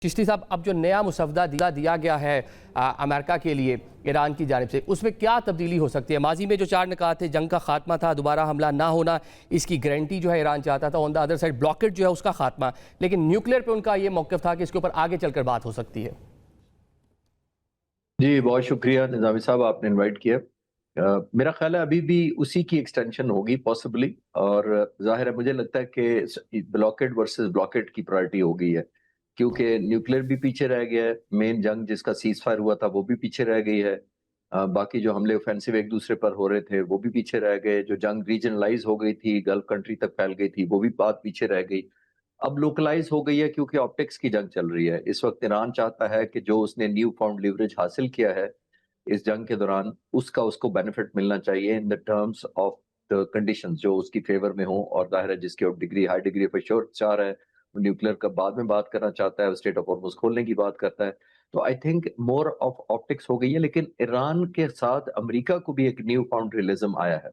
चिश्ती साहब, अब जो नया मुसवदा दिया गया है अमेरिका के लिए ईरान की जानिब से, उसमें क्या तब्दीली हो सकती है? माजी में जो 4 निकात थे, जंग का खात्मा था, दोबारा हमला ना होना, इसकी गारंटी जो है ईरान चाहता था, on the other side blockade जो है उसका खात्मा, लेकिन न्यूक्लियर पे उनका ये मौक़िफ़ था कि इसके ऊपर आगे चलकर बात हो सकती है। जी, बहुत शुक्रिया निज़ामी साहब, आपने इनवाइट किया। मेरा ख्याल है अभी भी उसी की एक्सटेंशन होगी पॉसिबली, और ज़ाहिर है मुझे लगता है कि ब्लॉकेड वर्सेस ब्लॉकेड की प्रायोरिटी हो गई है, क्योंकि न्यूक्लियर भी पीछे रह गया है। मेन जंग जिसका सीज फायर हुआ था वो भी पीछे रह गई है। बाकी जो हमले ऑफेंसिव एक दूसरे पर हो रहे थे वो भी पीछे रह गए। जो जंग रीजनलाइज हो गई थी, गल्फ कंट्री तक फैल गई थी, वो भी बात पीछे रह गई। अब लोकलाइज हो गई है क्योंकि ऑप्टिक्स की जंग चल रही है। इस वक्त ईरान चाहता है कि जो उसने न्यू फाउंड लिवरेज हासिल किया है इस जंग के दौरान, उसका उसको बेनिफिट मिलना चाहिए in the terms of the conditions जो उसकी फेवर में हो। और जाहिर है जिसकी हाई डिग्री ऑफ एश्योरेंस चाह रहा है, वो न्यूक्लियर का बाद में बात करना चाहता है, स्टेट ऑफ हॉर्मुज़ खोलने की बात करता है। तो I think more of optics हो गई है, लेकिन ईरान के साथ अमेरिका को भी एक न्यू फाउंड रियलिज्म आया है।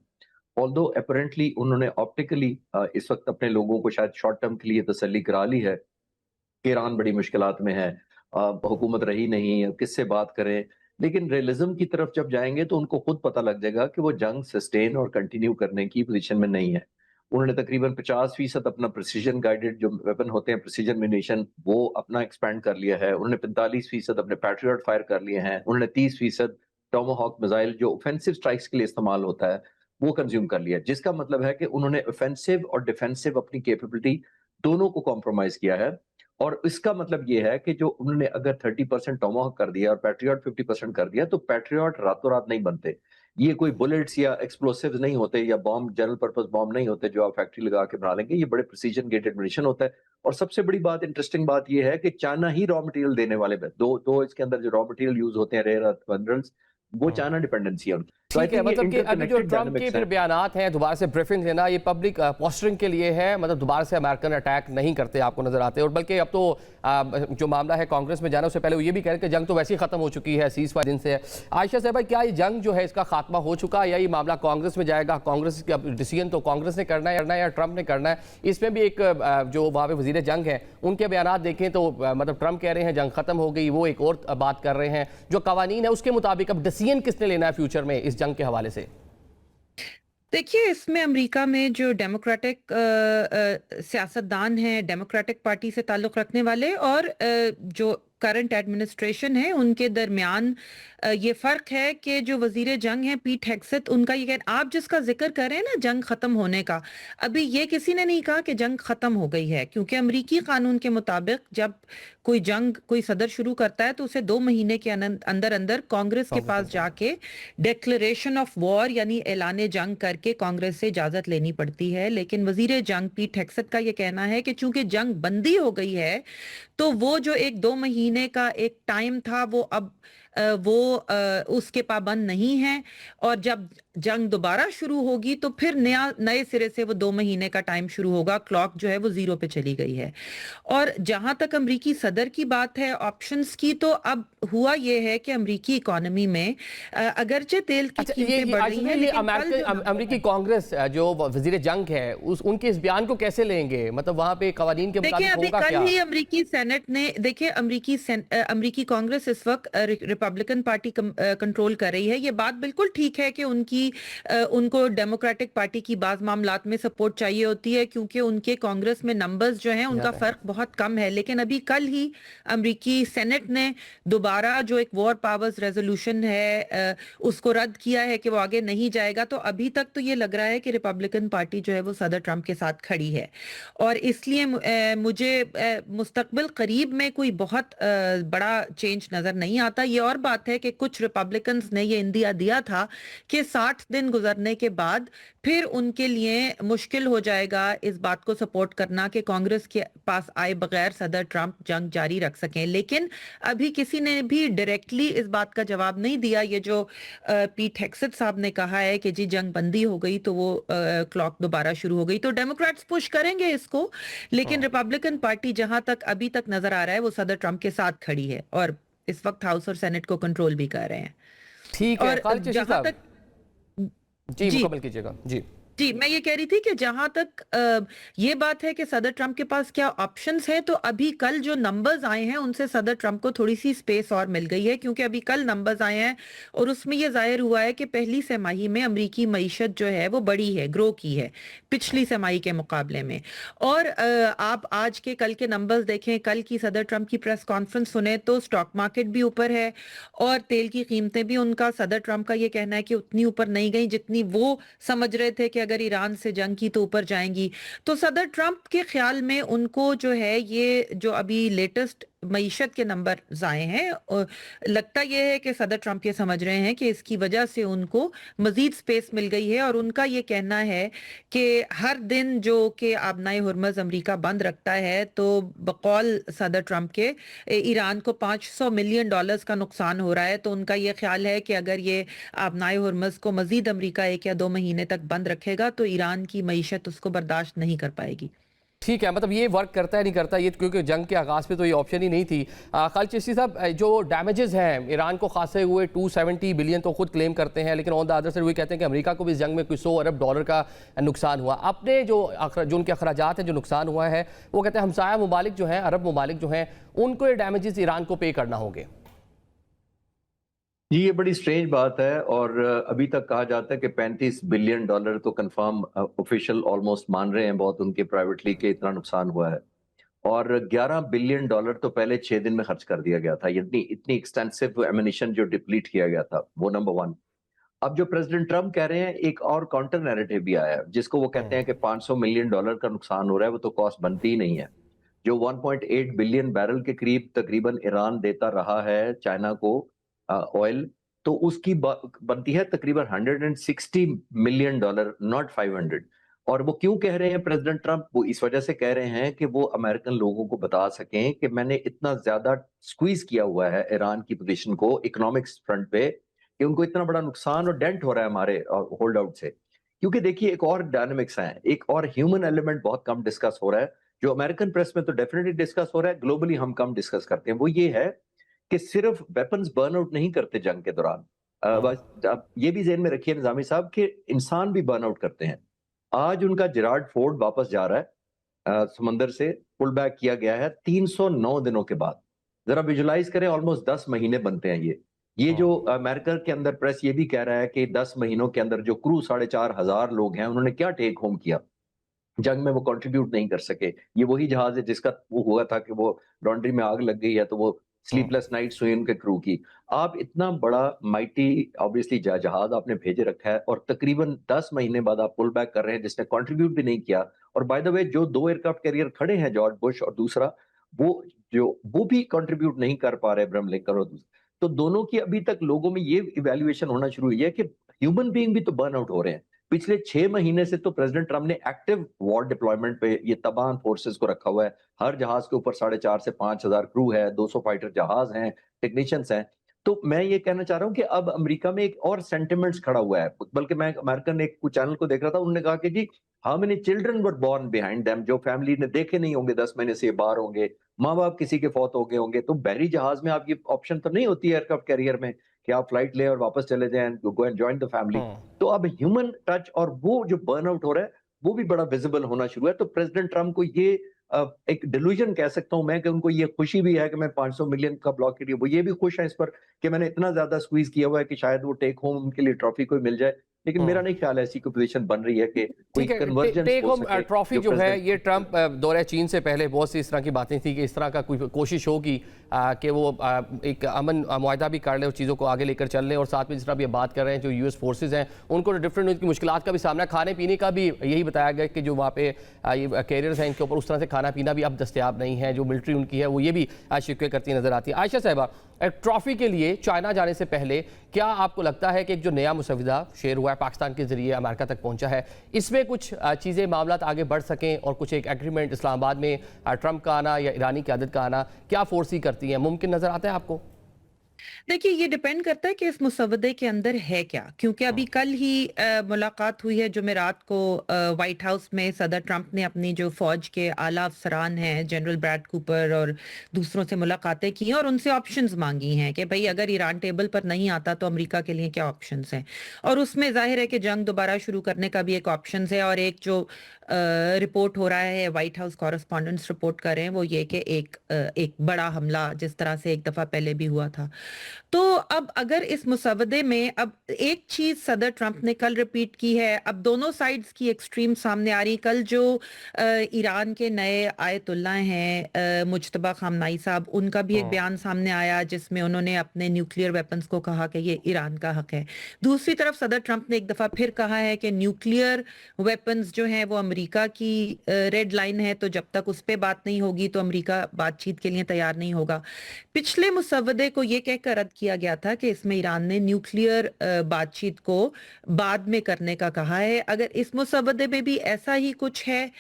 ऑल्दो अपरेंटली उन्होंने ऑप्टिकली इस वक्त अपने लोगों को शायद शॉर्ट टर्म के लिए तसल्ली करा ली है कि ईरान बड़ी मुश्किलात में है, हुकूमत रही नहीं, अब किससे बात करें। लेकिन रियलिज्म की तरफ जब जाएंगे तो उनको खुद पता लग जाएगा कि वो जंग सस्टेन और कंटिन्यू करने की पोजीशन में नहीं है। उन्होंने तकरीबन 50% अपना प्रिसीजन गाइडेड जो वेपन होते हैं, प्रिसीजन म्यूनिशन, वो अपना एक्सपेंड कर लिया है। उन्होंने 45% अपने पैट्रियट फायर कर लिए हैं। उन्होंने 30% टोमाहॉक मिसाइल जो ऑफेंसिव स्ट्राइक्स के लिए इस्तेमाल होता है वो कंज्यूम कर लिया, जिसका मतलब है कि उन्होंने ऑफेंसिव और डिफेंसिव अपनी कैपेबिलिटी दोनों को कॉम्प्रोमाइज किया है। और इसका मतलब ये है कि जो उन्होंने अगर 30% टोमाहॉक कर दिया और पैट्रियट 50% कर दिया, तो पैट्रियट रातों रात नहीं बनते। ये कोई बुलेट्स या एक्सप्लोसिव्स नहीं होते, या बॉम्ब, जनरल पर्पस बॉम्ब नहीं होते जो आप फैक्ट्री लगा के बना लेंगे। ये बड़े प्रिसीजन गेटेड म्यूनिशन होता है। और सबसे बड़ी बात, इंटरेस्टिंग बात ये है कि चाइना ही रॉ मटेरियल देने वाले दो इसके अंदर जो रॉ मटेरियल यूज होते हैं, रेयर अर्थ मिनरल्स, वो चाइना डिपेंडेंसी है उनकी। तो आई ठीक है, थिंक ये मतलब कि अभी जो इंटरकनेक्टेड ट्रम्प के डायनामिक्स फिर है। बयानात हैं, दोबारा से ब्रीफिंग लेना, ये पब्लिक पोस्टरिंग के लिए है, मतलब दोबारा से अमेरिकन अटैक नहीं करते आपको नजर आते। और बल्कि अब तो जो मामला है कांग्रेस में जाना, उससे पहले वो ये भी कह रहे हैं कि जंग तो वैसे ही खत्म हो चुकी है, सीज फायर दिन से है। आयशा साहब, क्या ये जंग जो है इसका खात्मा हो चुका है, या ये मामला कांग्रेस में जाएगा? कांग्रेस का डिसीजन तो कांग्रेस ने करना है या ट्रंप ने करना है? इसमें भी एक जो वहाँ पे वजीर जंग है उनके बयानात देखें तो मतलब ट्रंप कह रहे हैं जंग खत्म हो गई, वो एक और बात कर रहे हैं। जो कवानीन है उसके मुताबिक अब डिसीजन किसने लेना है फ्यूचर में इस जंग के हवाले से? देखिए, इसमें अमेरिका में जो डेमोक्रेटिक सियासतदान हैं, डेमोक्रेटिक पार्टी से ताल्लुक़ रखने वाले, और जो करंट एडमिनिस्ट्रेशन है, उनके दरमियान ये फ़र्क है कि जो वज़ीर जंग हैं पीट हेग्सेथ, उनका ये कहना, आप जिसका जिक्र कर रहे हैं ना जंग ख़त्म होने का, अभी ये किसी ने नहीं कहा कि जंग ख़त्म हो गई है, क्योंकि अमरीकी कानून के मुताबिक जब कोई जंग कोई सदर शुरू करता है तो उसे 2 महीने के अंदर अंदर कांग्रेस के पास जाके डिक्लेरेशन ऑफ वॉर यानी ऐलान जंग करके कांग्रेस से इजाज़त लेनी पड़ती है। लेकिन वज़ीर जंग पीट हेग्सेथ का ये कहना है कि चूंकि जंग बंदी हो गई है, तो वो जो एक 2 महीने का एक टाइम था, वो अब उसके पाबंद नहीं है, और जब जंग दोबारा शुरू होगी तो फिर नए सिरे से वो 2 महीने का टाइम शुरू होगा। क्लॉक जो है वो 0 पे चली गई है। और जहां तक अमरीकी सदर की बात है, ऑप्शंस की, तो अब हुआ ये है कि अमरीकी इकोनॉमी में अगरचे तेल की कीमतें बढ़ रही हैं, लेकिन अमरीकी कांग्रेस जो वजीर जंग है उनके इस बयान को कैसे लेंगे? मतलब वहां पे कवानीन के मुताबिक होगा क्या? कल ही अमरीकी सेनेट ने, देखिए अमरीकी कांग्रेस इस वक्त रिपब्लिकन पार्टी कंट्रोल कर रही है। ये बात बिल्कुल ठीक है कि उनको डेमोक्रेटिक पार्टी की बाज़ मामलात में सपोर्ट चाहिए होती है, क्योंकि उनके कांग्रेस में नंबर्स जो हैं उनका फर्क बहुत कम है। लेकिन अभी कल ही अमरीकी सेनेट ने दोबारा जो एक वॉर पावर्स रेजोल्यूशन है उसको रद्द किया है कि वो आगे नहीं जाएगा। तो अभी तक तो ये लग रहा है कि रिपब्लिकन पार्टी जो है वो सदर ट्रंप के साथ खड़ी है, और इसलिए मुझे मुस्तकबिल करीब में कोई बहुत बड़ा चेंज नजर नहीं आता। ये और बात है कि कुछ रिपब्लिकन्स ने ये इंदिया दिया था कि 60 दिन गुजरने के बाद फिर उनके लिए मुश्किल हो जाएगा इस बात को सपोर्ट करना कि कांग्रेस के पास आए बगैर सदर ट्रंप जंग जारी रख सकें। लेकिन अभी किसी ने भी डायरेक्टली इस बात का जवाब नहीं दिया। ये जो पीट हेग्सेथ साहब ने कहा है कि जी जंग बंदी हो गई तो वो क्लॉक दोबारा शुरू हो गई, तो डेमोक्रेट्स पुश करेंगे इसको। लेकिन रिपब्लिकन पार्टी जहां तक अभी तक नजर आ रहा है वो सदर ट्रंप के साथ खड़ी है, और इस वक्त हाउस और सेनेट को कंट्रोल भी कर रहे हैं। ठीक है, और जहां तक जी मुकम्मल कीजिएगा जी। जी, मैं ये कह रही थी कि जहां तक ये बात है कि सदर ट्रंप के पास क्या ऑप्शंस है, तो अभी कल जो नंबर्स आए हैं उनसे सदर ट्रंप को थोड़ी सी स्पेस और मिल गई है, क्योंकि अभी कल नंबर्स आए हैं और उसमें ये जाहिर हुआ है कि पहली तिमाही में अमरीकी मईशत जो है वो बढ़ी है, ग्रो की है पिछली तिमाही के मुकाबले में। और आप आज के कल के नंबर्स देखें, कल की सदर ट्रंप की प्रेस कॉन्फ्रेंस सुने तो स्टॉक मार्केट भी ऊपर है और तेल की कीमतें भी, उनका सदर ट्रंप का ये कहना है कि उतनी ऊपर नहीं गई जितनी वो समझ रहे थे कि अगर ईरान से जंग की तो ऊपर जाएंगी। तो सदर ट्रंप के ख्याल में उनको जो है ये जो अभी लेटेस्ट मईशत के नंबर आए हैं, लगता यह है कि सदर ट्रंप ये समझ रहे हैं कि इसकी वजह से उनको मजीद स्पेस मिल गई है। और उनका ये कहना है कि हर दिन जो कि आबनाए हुर्मज अमेरिका बंद रखता है तो बकौल सदर ट्रंप के ईरान को $500 मिलियन का नुकसान हो रहा है। तो उनका ये ख्याल है कि अगर ये आबनाए हुर्मज को मजीद अमेरिका 1 या 2 महीने तक बंद रखेगा तो ईरान की मईशत उसको बर्दाश्त नहीं कर पाएगी। ठीक है, मतलब ये वर्क करता है नहीं करता ये, क्योंकि जंग के आगाज़ पे तो ये ऑप्शन ही नहीं थी। खालिद चिश्ती साहब, जो डैमेजेस हैं ईरान को खासे हुए 270 बिलियन तो खुद क्लेम करते हैं, लेकिन ऑन द अदर साइड वही कहते हैं कि अमेरिका को भी इस जंग में कुछ $100 अरब का नुकसान हुआ। अपने जो उनके अखराजात हैं, जो नुकसान हुआ है, वो कहते हैं हमसाया ममालिक जो हैं, अरब ममालिक जो हैं, उनको ये डैमेजेस ईरान को पे करना होंगे। जी, ये बड़ी स्ट्रेंज बात है और अभी तक कहा जाता है कि $35 बिलियन तो कंफर्म ऑफिशियल ऑलमोस्ट मान रहे हैं बहुत उनके प्राइवेटली के इतना नुकसान हुआ है। और $11 बिलियन तो पहले 6 दिन में खर्च कर दिया गया था। इतनी एक्सटेंसिव एमिनिशन जो डिप्लीट किया गया था, वो नंबर 1। अब जो प्रेसिडेंट ट्रम्प कह रहे हैं, एक और काउंटर नैरेटिव भी आया है जिसको वो कहते हैं कि $500 मिलियन का नुकसान हो रहा है, वो तो कॉस्ट बनती ही नहीं है। जो 1.8 बिलियन बैरल के करीब तकरीबन ईरान देता रहा है चाइना को ऑयल, तो उसकी बनती है तकरीबन $160 मिलियन, नॉट 500। और वो क्यों कह रहे हैं प्रेसिडेंट ट्रम्प? वो इस वजह से कह रहे हैं कि वो अमेरिकन लोगों को बता सकें कि मैंने इतना ज्यादा स्क्वीज किया हुआ है ईरान की पोजीशन को इकोनॉमिक्स फ्रंट पे कि उनको इतना बड़ा नुकसान और डेंट हो रहा है हमारे होल्ड आउट से। क्योंकि देखिए, एक और डायनामिक्स है, एक और ह्यूमन एलिमेंट बहुत कम डिस्कस हो रहा है, जो अमेरिकन प्रेस में तो डेफिनेटली डिस्कस हो रहा है, ग्लोबली हम कम डिस्कस करते हैं। वो ये है कि सिर्फ वेपन्स बर्न आउट नहीं करते जंग के दौरान। आप ये भी ज़हन में रखिए निजामी साहब कि इंसान भी बर्न आउट करते हैं। आज उनका जेरार्ड फोर्ड वापस जा रहा है, समंदर से पुल बैक किया गया है 309 दिनों के बाद। जरा विजुलाइज करें, ऑलमोस्ट 10 महीने बनते हैं ये जो अमेरिका के अंदर प्रेस ये भी कह रहा है कि 10 महीनों के अंदर जो क्रू 4,500 लोग हैं, उन्होंने क्या टेक होम किया, जंग में वो कंट्रीब्यूट नहीं कर सके। ये वही जहाज है जिसका वो हुआ था कि वो लॉन्ड्री में आग लग गई है, तो वो स्लीपलेस नाइट्स हुई उनके क्रू की। आप इतना बड़ा माइटी ऑब्वियसली जहाज आपने भेजे रखा है और तकरीबन 10 महीने बाद आप पुल बैक कर रहे हैं जिसने कंट्रीब्यूट भी नहीं किया। और बाय द वे, जो 2 एयरक्राफ्ट कैरियर खड़े हैं, जॉर्ज बुश और दूसरा, वो भी कंट्रीब्यूट नहीं कर पा रहे, अब्राहम लिंकन और दूसरा। तो दोनों की अभी तक लोगों में ये इवैल्यूएशन होना शुरू हुई है कि ह्यूमन बीइंग भी तो बर्न आउट हो रहे हैं। पिछले 6 महीने से तो प्रेसिडेंट ट्रम्प ने एक्टिव वॉर डिप्लॉयमेंट पे ये तबाह फोर्सेस को रखा हुआ है। हर जहाज के ऊपर 4,500 से 5,000 क्रू है, 200 फाइटर जहाज हैं, टेक्नीशियंस हैं। तो मैं ये कहना चाह रहा हूँ कि अब अमेरिका में एक और सेंटिमेंट्स खड़ा हुआ है। बल्कि मैं अमेरिकन एक कुछ चैनल को देख रहा था, उन्होंने कहा कि जी, how many children were born behind them, जो फैमिली ने देखे नहीं होंगे 10 महीने से ये बाहर होंगे, माँ बाप किसी के फौत हो गए होंगे। तो बहरी जहाज में आप ये ऑप्शन तो नहीं होती है एयरक्राफ्ट कैरियर में कि आप फ्लाइट लें और वापस चले जाएं, go and join the family. तो अब ह्यूमन टच और वो जो बर्नआउट हो रहा है वो भी बड़ा विजिबल होना शुरू है। तो प्रेसिडेंट ट्रम्प को ये एक डिल्यूजन कह सकता हूं मैं कि उनको ये खुशी भी है कि मैं 500 मिलियन का ब्लॉक किया, वो ये भी खुश है इस पर कि मैंने इतना ज्यादा स्क्वीज किया हुआ है कि शायद वो टेक होम उनके लिए ट्रॉफी कोई मिल जाए। लेकिन मेरा नहीं ख्याल ऐसी कोई पोजीशन बन रही है कि कोई कन्वर्जेंस टेक होम ट्रॉफी जो है, ये ट्रम्प दौरे चीन से पहले बहुत सी इस तरह की बातें थी कि इस तरह का कोई कोशिश होगी कि वो एक अमन मुआहदा भी कर ले और चीज़ों को आगे लेकर चल लें। और साथ में जिस तरह भी बात कर रहे हैं, जो यूएस फोर्सेज हैं उनको डिफरेंट उनकी मुश्किलात का भी सामना, खाने पीने का भी यही बताया गया कि जो वहाँ पे ये कैरियर्स हैं इनके ऊपर उस तरह से खाना पीना भी अब दस्तयाब नहीं है। जो मिलिट्री उनकी है वो ये भी शिकवे करती नजर आती है। आयशा साहिबा, ट्रॉफी के लिए चाइना जाने से पहले क्या आपको लगता है कि एक जो नया मुसविदा शेयर हुआ है पाकिस्तान के जरिए अमेरिका तक पहुंचा है, इसमें कुछ चीज़ें मामलात आगे बढ़ सकें और कुछ एक एग्रीमेंट इस्लामाबाद में ट्रंप का आना या ईरानी क़यादत का आना क्या फोर्स ही करती हैं, मुमकिन नज़र आता है आपको? देखिए, ये डिपेंड करता है कि इस मुसव्वदे के अंदर है क्या, क्योंकि अभी कल ही मुलाकात हुई है जुमेरात को व्हाइट हाउस में। सदर ट्रंप ने अपनी जो फौज के आला अफसरान हैं, जनरल ब्रैड कूपर और दूसरों से मुलाकातें की हैं और उनसे ऑप्शंस मांगी हैं कि भाई अगर ईरान टेबल पर नहीं आता तो अमेरिका के लिए क्या ऑप्शंस हैं। और उसमें जाहिर है कि जंग दोबारा शुरू करने का भी एक ऑप्शन है, और एक जो रिपोर्ट हो रहा है, व्हाइट हाउस कॉरेस्पॉन्डेंट्स रिपोर्ट कर रहे हैं, वो ये कि एक बड़ा हमला जिस तरह से एक दफा पहले भी हुआ था। तो अब अगर इस मुसवदे में, अब एक चीज सदर ट्रंप ने कल रिपीट की है, अब दोनों साइड्स की एक्सट्रीम सामने आ रही। कल जो ईरान के नए आयतुल्ला हैं मुज्तबा खामनाई साहब, उनका भी एक बयान सामने आया जिसमें उन्होंने अपने न्यूक्लियर वेपन्स को कहा कि ये ईरान का हक है। दूसरी तरफ सदर ट्रंप ने एक दफा फिर कहा है कि न्यूक्लियर वेपन्स जो हैं वो अमेरिका की रेड लाइन है, तो जब तक उस पर बात नहीं होगी तो अमेरिका बातचीत के लिए तैयार नहीं होगा। पिछले मुसवदे को ये कहकर रद्द किया गया था कि इसमें ईरान ने न्यूक्लियर बातचीत को बाद में करने का कहा है। अगर इस मुसवदे में भी ऐसा ही कुछ है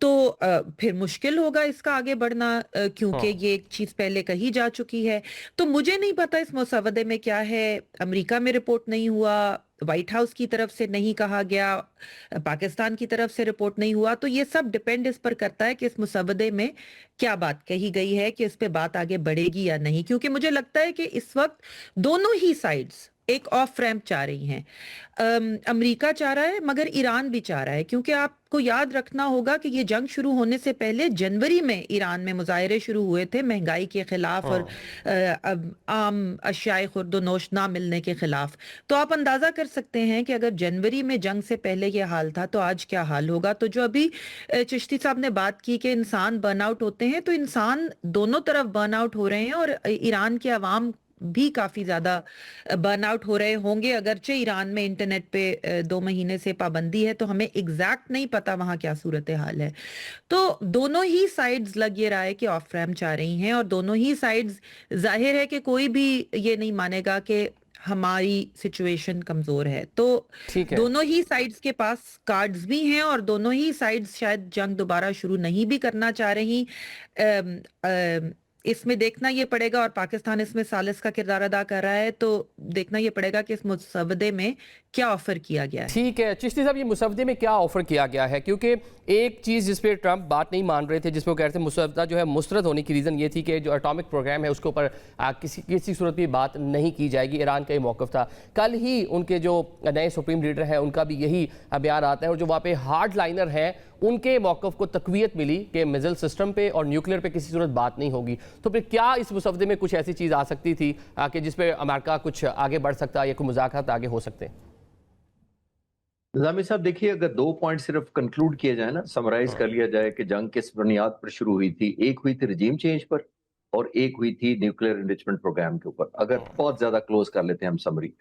तो फिर मुश्किल होगा इसका आगे बढ़ना, क्योंकि ये एक चीज पहले कही जा चुकी है। तो मुझे नहीं पता इस मुसवदे में क्या है। अमेरिका में रिपोर्ट नहीं हुआ, व्हाइट हाउस की तरफ से नहीं कहा गया, पाकिस्तान की तरफ से रिपोर्ट नहीं हुआ, तो ये सब डिपेंड इस पर करता है कि इस मुसवदे में क्या बात कही गई है, कि इस पे बात आगे बढ़ेगी या नहीं। क्योंकि मुझे लगता है कि इस वक्त दोनों ही साइड्स एक ऑफ रैंप चाह रही हैं। अमेरिका चाह रहा है मगर ईरान भी चाह रहा है, क्योंकि आपको याद रखना होगा कि ये जंग शुरू होने से पहले जनवरी में ईरान में मुजाहरे शुरू हुए थे महंगाई के खिलाफ और आम अशियाए खुर्दोनोश ना मिलने के खिलाफ। तो आप अंदाजा कर सकते हैं कि अगर जनवरी में जंग से पहले ये हाल था तो आज क्या हाल होगा। तो जो अभी चिश्ती साहब ने बात की कि इंसान बर्नआउट होते हैं, तो इंसान दोनों तरफ बर्नआउट हो रहे हैं, और ईरान के अवाम भी काफी ज्यादा बर्नआउट हो रहे होंगे। अगरचे ईरान में इंटरनेट पे 2 महीने से पाबंदी है, तो हमें एग्जैक्ट नहीं पता वहां क्या सूरत हाल है। तो दोनों ही साइड्स लग ये रहा है कि ऑफ रैंप चाह रही हैं, और दोनों ही साइड्स, जाहिर है कि कोई भी ये नहीं मानेगा कि हमारी सिचुएशन कमजोर है। तो ठीक है। दोनों ही साइड्स के पास कार्ड्स भी हैं, और दोनों ही साइड्स शायद जंग दोबारा शुरू नहीं भी करना चाह रही। इसमें देखना ये पड़ेगा, और पाकिस्तान इसमें सालिस का किरदार अदा कर रहा है, तो देखना ये पड़ेगा कि इस मुसवदे में क्या ऑफर किया गया है। ठीक है चिश्ती साहब, ये मुसवदे में क्या ऑफर किया गया है? क्योंकि एक चीज़ जिस पे ट्रंप बात नहीं मान रहे थे, जिस पे वो कह रहे थे मुसवदा जो है मुस्तरद होने की रीज़न ये थी कि जो एटॉमिक प्रोग्राम है उसके ऊपर किसी सूरत भी बात नहीं की जाएगी। ईरान का ही मौक़िफ़ था। कल ही उनके जो नए सुप्रीम लीडर हैं उनका भी यही बयान आता है, और जो वहाँ पे हार्ड लाइनर हैं उनके मौक़िफ़ को तक़वियत मिली कि मिज़ाइल सिस्टम पे और न्यूक्लियर पे किसी सूरत बात नहीं होगी। तो फिर क्या इस मुसवदे में कुछ ऐसी चीज़ आ सकती थी कि जिस पे अमेरिका कुछ आगे बढ़ सकता या कोई मुज़ाकरात आगे हो सकते हैं? निज़ामी साहब देखिए, अगर 2 पॉइंट सिर्फ कंक्लूड किए जाए ना, समराइज कर लिया जाए कि जंग किस बुनियाद पर शुरू हुई थी। एक हुई थी रजीम चेंज पर, और एक हुई थी न्यूक्लियर एनरिचमेंट प्रोग्राम के ऊपर। अगर बहुत ज्यादा क्लोज कर लेते हैं हम समरी,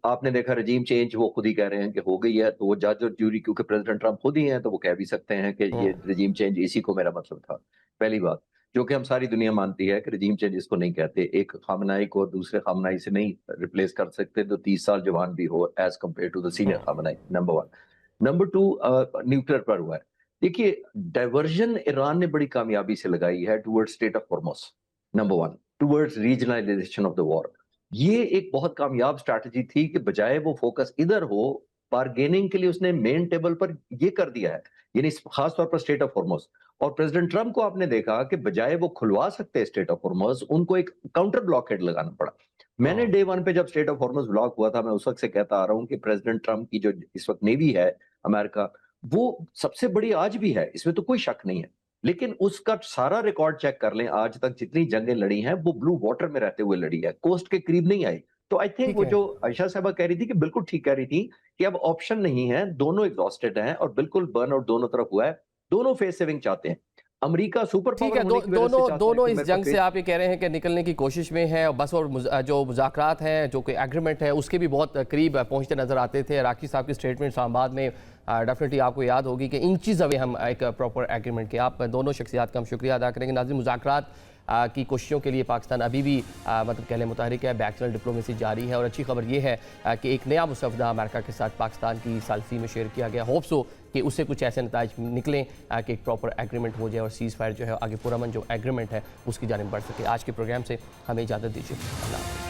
आपने देखा रजीम चेंज वो खुद ही कह रहे हैं कि हो गई है, तो वो जज और ज्यूरी, क्योंकि प्रेसिडेंट ट्रंप खुद ही हैं, तो वो कह भी सकते हैं कि ये रजीम चेंज इसी को मेरा मतलब था। पहली बात जो कि हम सारी दुनिया मानती है कि रजीम चेंज इसको नहीं कहते। एक खामनाई को दूसरे खामनाई से नहीं रिप्लेस कर सकते, तो 30 साल जवान भी हो age compare to the senior Khamenei. Number 1। Number 2, nuclear पर हुआ है। देखिए, डाइवर्जन ईरान ने बड़ी कामयाबी से लगाई है towards state of Hormuz. Number 1, towards regionalisation of the war. ये एक बहुत कामयाब स्ट्रैटेजी थी कि बजाय वो फोकस इधर हो, बारगेनिंग के लिए उसने मेन टेबल पर ये कर दिया है, यानी खास तौर पर स्टेट ऑफ हॉर्मुज़। और प्रेसिडेंट ट्रंप को आपने देखा कि बजाय वो खुलवा सकते स्टेट ऑफ हॉर्मुज़, उनको एक काउंटर ब्लॉकेड लगाना पड़ा। मैंने डे 1 पे जब स्टेट ऑफ हॉर्मुज़ ब्लॉक हुआ था, मैं उस वक्त से कहता आ रहा हूं कि प्रेसिडेंट ट्रंप की जो इस वक्त नेवी है अमेरिका, वो सबसे बड़ी आज भी है, इसमें तो कोई शक नहीं है। लेकिन उसका सारा रिकॉर्ड चेक कर लें, आज तक जितनी जंगें लड़ी हैं वो ब्लू वाटर में रहते हुए लड़ी है, कोस्ट के करीब नहीं आई। तो आई थिंक वो जो आयशा साहबा कह रही थी कि बिल्कुल ठीक कह रही थी कि अब ऑप्शन नहीं है, दोनों एग्जॉस्टेड हैं और बिल्कुल बर्नआउट दोनों तरफ हुआ है, दोनों फेस सेविंग चाहते हैं। अमेरिका सुपर ठीक है, दोनों इस जंग से आप ये कह रहे हैं कि निकलने की कोशिश में है, बस और जो मुज़ाकरात हैं, जो कोई एग्रीमेंट है, उसके भी बहुत करीब पहुंचते नजर आते थे। राखी साहब की स्टेटमेंट इस्लामाबाद में डेफिनेटली आपको याद होगी कि इंचेस अवे हम एक प्रॉपर एग्रीमेंट के। आप दोनों शख्सियात का हम शुक्रिया अदा करेंगे। नाज़रीन, मुज़ाकरात की कोशिशों के लिए पाकिस्तान अभी भी मतलब कहले मुतहरिक है, बैक चैनल डिप्लोमेसी जारी है। और अच्छी खबर ये है कि एक नया मुसवदा अमेरिका के साथ पाकिस्तान की सालसी में शेयर किया गया। होप्स हो कि उससे कुछ ऐसे नताइज निकलें कि एक प्रॉपर एग्रीमेंट हो जाए और सीज़ फायर जो है आगे पुरअमन जो एग्रीमेंट है उसकी जानिब बढ़ सके। आज के प्रोग्राम से हमें इजाज़त दीजिए। अल्लाह।